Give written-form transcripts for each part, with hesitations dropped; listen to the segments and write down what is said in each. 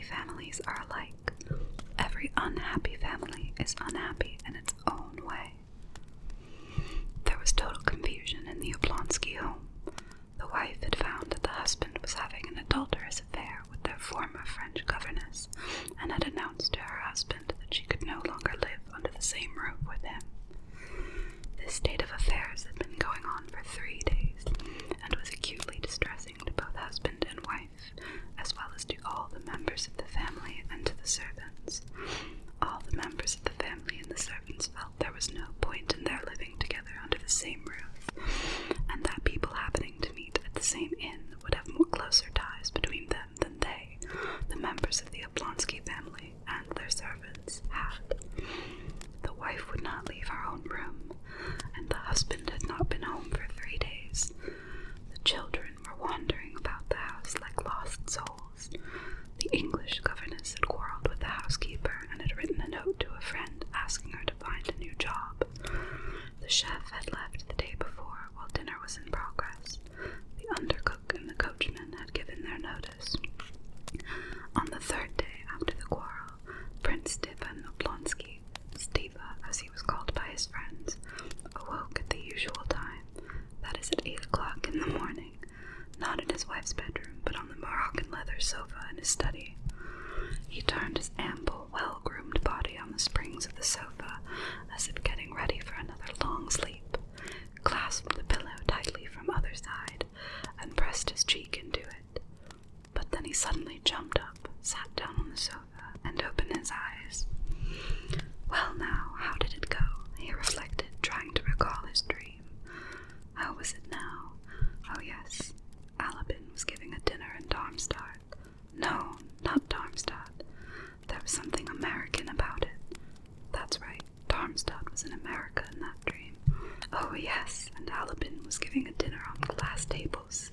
families are alike. Every unhappy family is unhappy in its own way. There was total confusion in the Oblonsky home. The wife had found that the husband was having an adulterous affair with their former French governess, and had announced to her husband that she could no longer live under the same roof with him. This state of affairs had been going on for 3 days, and was acutely distressing to both husband and wife, as well as to all the members of the family and to the servants. All the members of the family and the servants felt there was no point in their living together under the same roof, and that people happening to meet at the same inn would have more closer ties between them than they, the members of the Oblonsky family and their servants, had. The wife would not leave her own room, and the husband had not been home for 3 days. The children were wandering about the house like lost souls. The English governess had quarreled with the housekeeper and had written a note to a friend asking her to find a new job. The chef had left the day before while dinner was in progress. The undercook and the coachman had given their notice. On the 3rd day after the quarrel, Prince Stepan Oblonsky, Steva as he was called by his friends, awoke at the usual time, that is at 8 o'clock in the morning, not in his wife's bedroom, but on the Moroccan leather sofa in his study. He turned his ample, well-groomed body on the springs of the sofa, as if getting ready for another long sleep, clasped the pillow tightly from other side, and pressed his cheek into it. But then he suddenly jumped up, sat down on the sofa, and opened his eyes. Well now, how did it go? He reflected, trying to recall his dream. How was it now? Oh yes, Alabin was giving a dinner in Darmstadt. No, not Darmstadt. There was something American about it. That's right, Darmstadt was in America in that dream. Oh yes, and Alabin was giving a dinner on glass tables.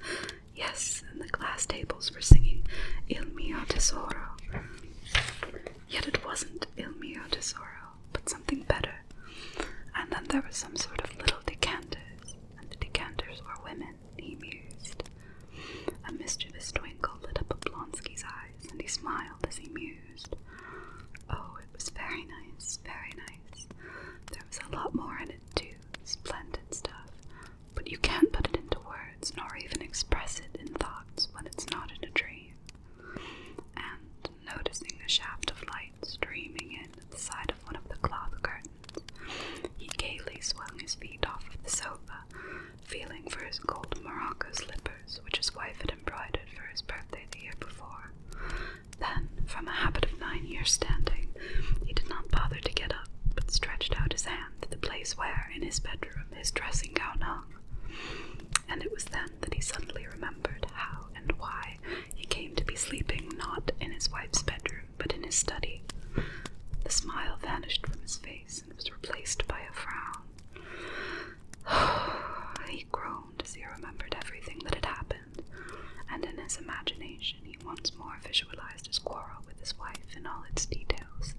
Yes, and the glass tables were singing Il mio tesoro. Yet it wasn't Il mio tesoro, but something better. And then there were some sort of little decanters, and the decanters were women, he mused. A mischievous twinkle lit up Oblonsky's eyes, and he smiled as he mused. Oh, it was very nice, very nice. There was a lot more in it too, splendid stuff, but you can't put it into words, nor even express it in thoughts when it's not in a dream. And, noticing a shaft of light streaming in at the side of one of the cloth curtains, he gaily swung his feet off of the sofa, feeling for his gold Morocco slippers, which his wife had embroidered for his birthday the year before. Then, from a habit of 9 years standing, he did not bother to get up, but stretched out his hand to the place where, in his bedroom, his dressing gown hung. And it was then that he suddenly remembered how and why he came to be sleeping not in his wife's bedroom, but in his study. The smile vanished from his face and was replaced by a frown. He groaned as he remembered everything that had happened, and in his imagination he once more visualized his quarrel with his wife in all its details,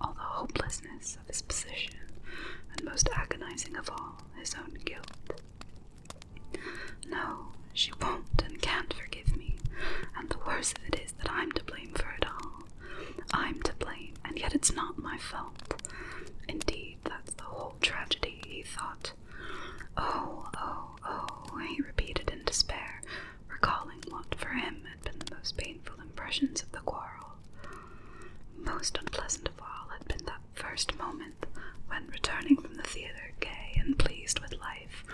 all the hopelessness of his position, and most agonizing of all, his own guilt. No, she won't and can't forgive me, and the worst of it is that I'm to blame for it all. I'm to blame, and yet it's not my fault. Indeed, that's the whole tragedy, he thought. Oh, oh, oh, he repeated in despair, recalling what for him had been the most painful impressions of the quarrel. Most unpleasant of all had been that first moment when, returning from the theatre, gay and pleased with life,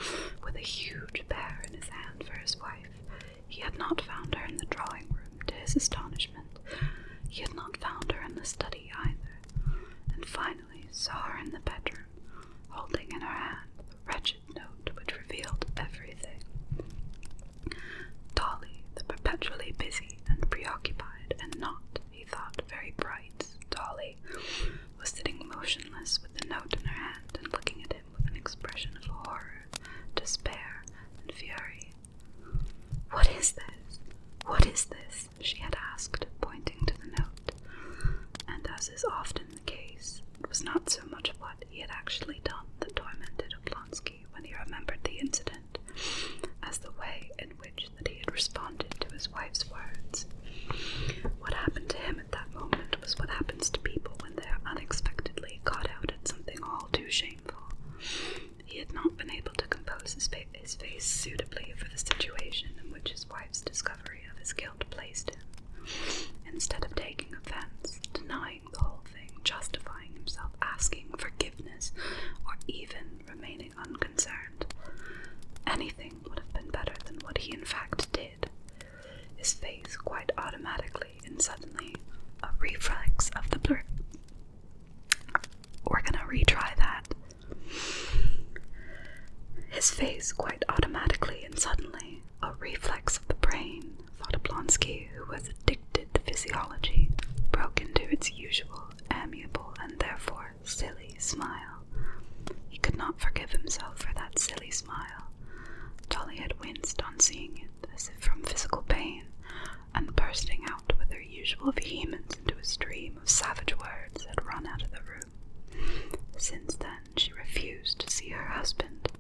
with a huge pear in his hand for his wife, he had not found her in the drawing room, to his astonishment. He had not found her in the study either, and finally saw her in the bedroom, holding in her hand the wretched note which revealed everything. Dolly, the perpetually busy and preoccupied, and not, he thought, very bright Dolly, was sitting motionless with the note in her hand and looking at him with an expression of horror, despair, and fury. "What is this? What is this?" she had asked, pointing to the note. And as is often the case, it was not so much what he had actually done that tormented Oblonsky when he remembered the incident, as the way in which that he had responded to his wife's words. What happened to him at Suddenly, a reflex of the brain, thought Oblonsky, who was addicted to physiology, broke into its usual amiable and therefore silly smile. He could not forgive himself for that silly smile. Dolly had winced on seeing it, as if from physical pain, and bursting out with her usual vehemence into a stream of savage words, had run out of the room. Since then, she refused to see her husband.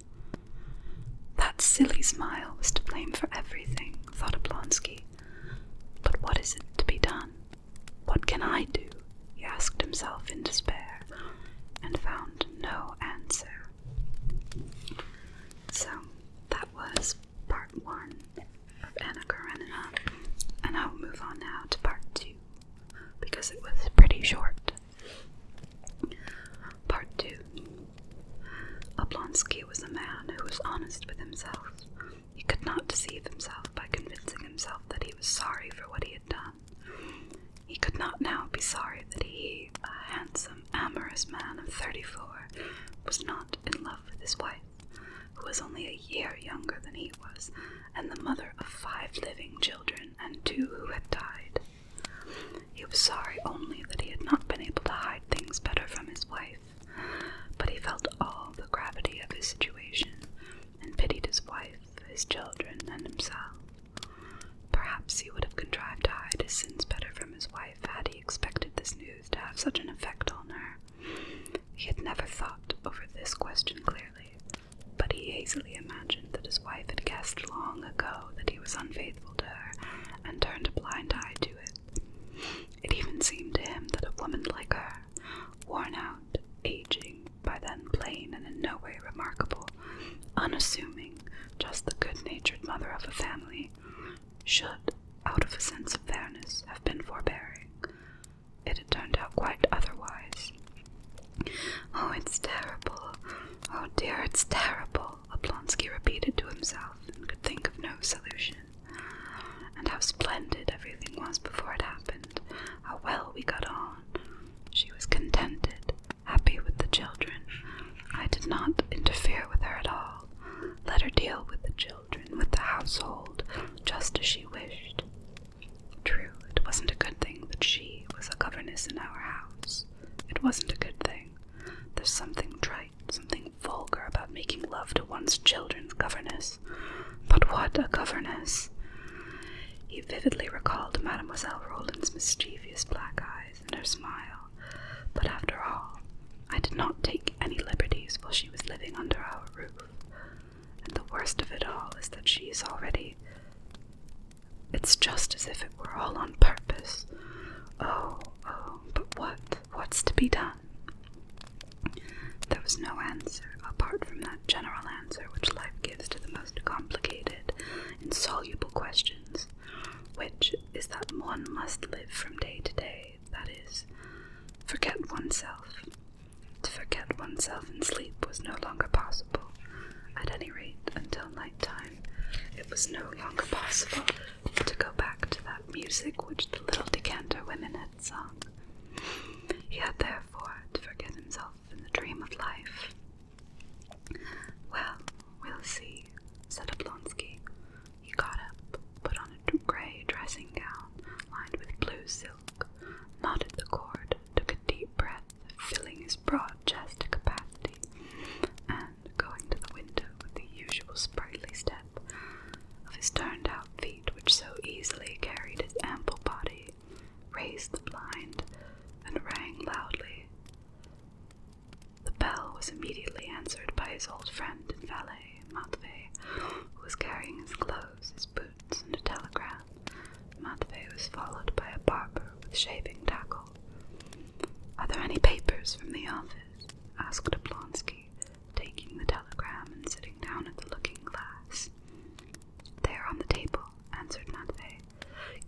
That silly smile was to blame for everything, thought Oblonsky. But what is it to be done? What can I do? He asked himself in despair, and found no answer. So, that was part 1 of Anna Karenina, and I'll move on now to part 2, because it was pretty short. Part 2. Oblonsky was a man who was honest with himself. He could not deceive himself by convincing himself that he was sorry for what he had done. He could not now be sorry that he, a handsome, amorous man of 34, was not in love with his wife, who was only a year younger than he was, and the mother of 5 living children and 2 who had died. He was sorry only that he had not been able to hide things better from his wife, but he felt all the gravity of his situation, and pitied his wife, his children, and himself. Perhaps he would have contrived to hide his sins better from his wife had he expected this news to have such an effect on her. He had never thought over this question clearly, but he hazily imagined that his wife had guessed long ago that he was unfaithful to her, and turned a blind eye to it. It even seemed to him that a woman like her, worn out, aging, by then plain and in no way remarkable, unassuming, just the good-natured mother of a family, should, out of a sense of fairness, have been forbearing. It had turned out quite otherwise. "Oh, it's terrible. Oh dear, it's terrible," Oblonsky repeated to himself, and could think of no solution. And how splendid everything was before it happened. How well we got on. She was contented, happy with the children. I did not interfere with her at all. Let her deal with the children, with the household, just as she wished. True, it wasn't a good thing that she was a governess in our house. It wasn't a good thing. There's something trite, something vulgar about making love to one's children's governess. But what a governess! He vividly recalled Mademoiselle Roland's mischievous black eyes and her smile. But after all, I did not take any liberties while she was living under our roof. And the worst of it all is that she is already... It's just as if it were all on purpose. Oh, but what's to be done? There was no answer, apart from that general answer which life gives to the most complicated, insoluble questions, which is that one must live from day to day, that is, forget oneself. To forget oneself in sleep was no longer possible. At any rate, until night-time, it was no longer possible to go back to that music which the little decanter women had sung. He had therefore to forget himself in the dream of life. "Well, we'll see," said Oblonsky. He got up, put on a grey dressing gown lined with blue silk, knotted the cord, took a deep breath, filling his broad chest to capacity, and, going to the window with the usual sprightly step of his turned-out feet which so easily carried his ample body, raised the blind, and rang loudly. The bell was immediately answered by his old friend and valet, Matvey, who was carrying his clothes, his boots, and a telegram. Matvey was followed by a barber with shaving tackle. "Are there any papers from the office?" asked Oblonsky, taking the telegram and sitting down at the looking-glass. "They are on the table," answered Matvey,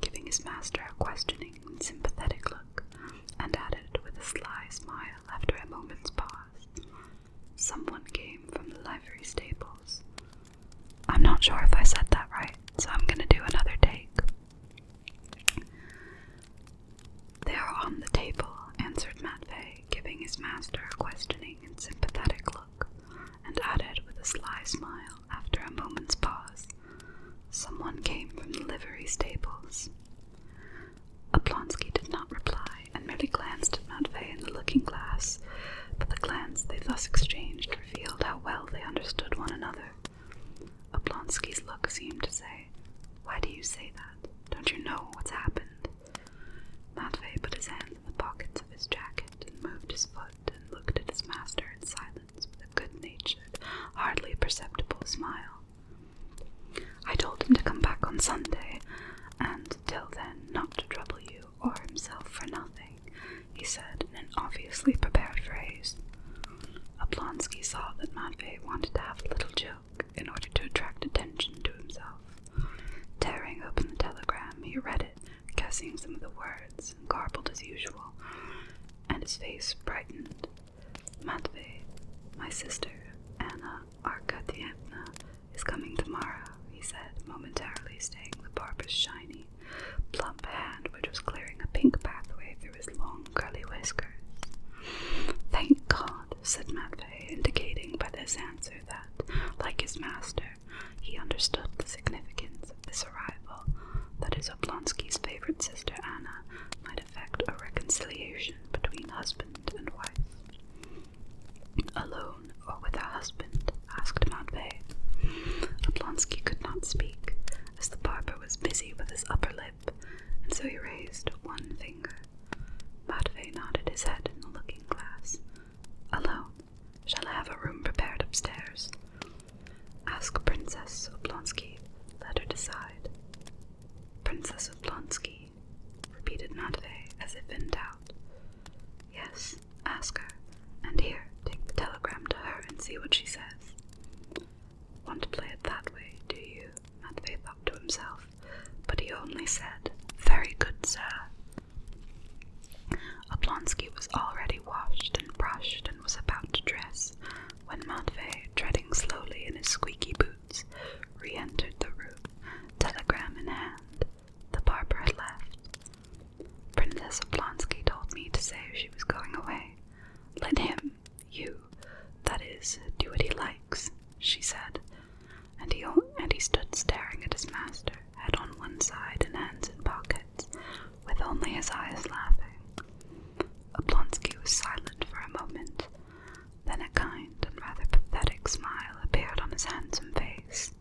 giving his master a questioning and sympathetic look, and added with a sly smile after a moment's pause, "Someone came from the livery stables." I'm not sure if I said that right, so I'm going to do another take. "They are on the table," answered Matvey, giving his master a questioning and sympathetic look, and added with a sly smile after a moment's pause, Someone came from the livery stables. Oblonsky did not reply, and merely glanced at Matvey in the looking-glass, but the glance they thus exchanged revealed how well they understood one another. Oblonsky's look seemed to say, "Why do you say that? Don't you know what's happened?" Matvey put his hand in the pockets of his jacket and moved his foot and looked at his master in silence with a good-natured, hardly perceptible smile. "I told him to come back on Sunday, and till then not to trouble you or himself for nothing," he said in an obviously prepared phrase. Oblonsky saw that Matvey wanted to have a little joke in order to attract attention to himself. Tearing open the telegram, he read it, guessing some of the words, garbled as usual, and his face brightened. "Matvey, my sister, Anna Arkadyevna, is coming tomorrow," he said, momentarily staying the barber's shiny, plump hand which was clearing a pink pathway through his long curly whiskers. "Thank God," said Matvey, indicating by this answer that, like his master, he understood the significance of this arrival, that is, Oblonsky's favorite sister Anna might effect a reconciliation between husband and wife. "Alone or with her husband?" asked Matvey. Oblonsky could not speak, as the barber was busy with his upper lip, and so he raised one finger. Matvey nodded his head in the looking-glass. "Alone. Shall I have a room prepared upstairs?" "Ask Princess Oblonsky. Let her decide." "Princess Oblonsky," repeated Matvey, as if in doubt. "Yes, ask her. And here, take the telegram to her and see what she says." "Want to play it that way, do you?" Matvey thought to himself, but he only said, "Very good, sir." Oblonsky was already washed and brushed and was about to dress, when Matvey, treading slowly in his squeaky boots, re-entered the room, telegram in hand. The barber had left. "Princess Oblonsky told me to say she was going away. Let him, that is, do what he likes," she said, and he stood staring at his master, head on one side and hands in pockets, with only his eyes laughing. Oblonsky was silent for a moment. Then a kind and rather pathetic smile appeared on his handsome face.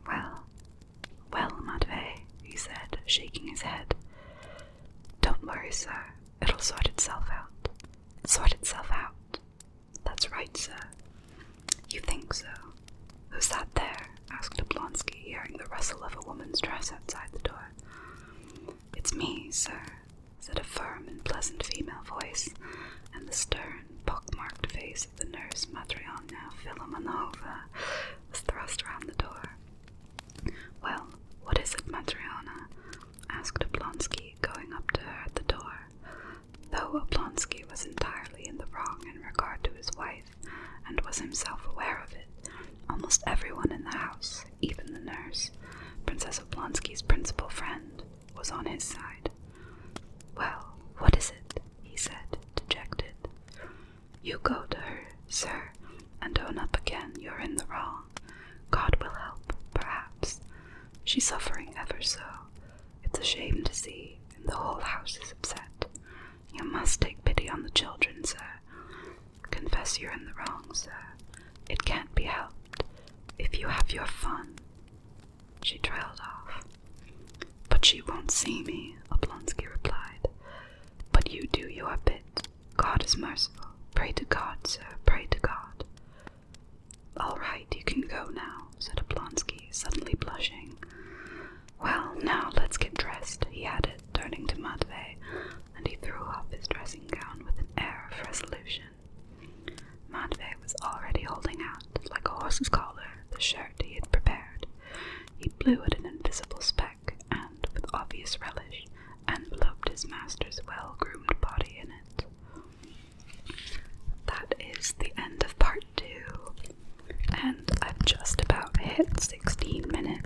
Well, Matvey," he said, shaking his head. "Don't worry, sir. It'll sort itself out." "Sort itself out?" "That's right, sir." "You think so?" "Who's that there?" asked Oblonsky, hearing the rustle of a woman's dress outside the door. "It's me, sir," said a firm and pleasant female voice, and the stern, pock-marked face of the nurse Matryona Filomonova was thrust round the door. "Well, what is it, Matryona?" asked Oblonsky, going up to her at the door. Though Oblonsky was entirely in the wrong in regard to his wife, and was himself aware of it, almost everyone in the house, even the nurse, Princess Oblonsky's principal friend, was on his side. "Well, what is it?" he said, dejected. "You go to her, sir, and own up again you're in the wrong. God will help, perhaps. She's suffering ever so. It's a shame to see, and the whole house is upset. You must take pity on the children, sir. Confess you're in the wrong, sir. It can't be helped. If you have your fun." She trailed off. "But she won't see me," Oblonsky replied. "But you do your bit. God is merciful. Pray to God, sir, pray to God." "All right, you can go now," said Oblonsky, suddenly blushing. "Well, now let's get dressed," he added, turning to Matvey, and he threw off his dressing gown with an air of resolution. Matvey was already holding out, like a horse's collar, the shirt he had prepared. He blew at an invisible speck, and, with obvious relish, enveloped his master's well-groomed body in it. That is the end of part 2, and I've just about hit 16 minutes.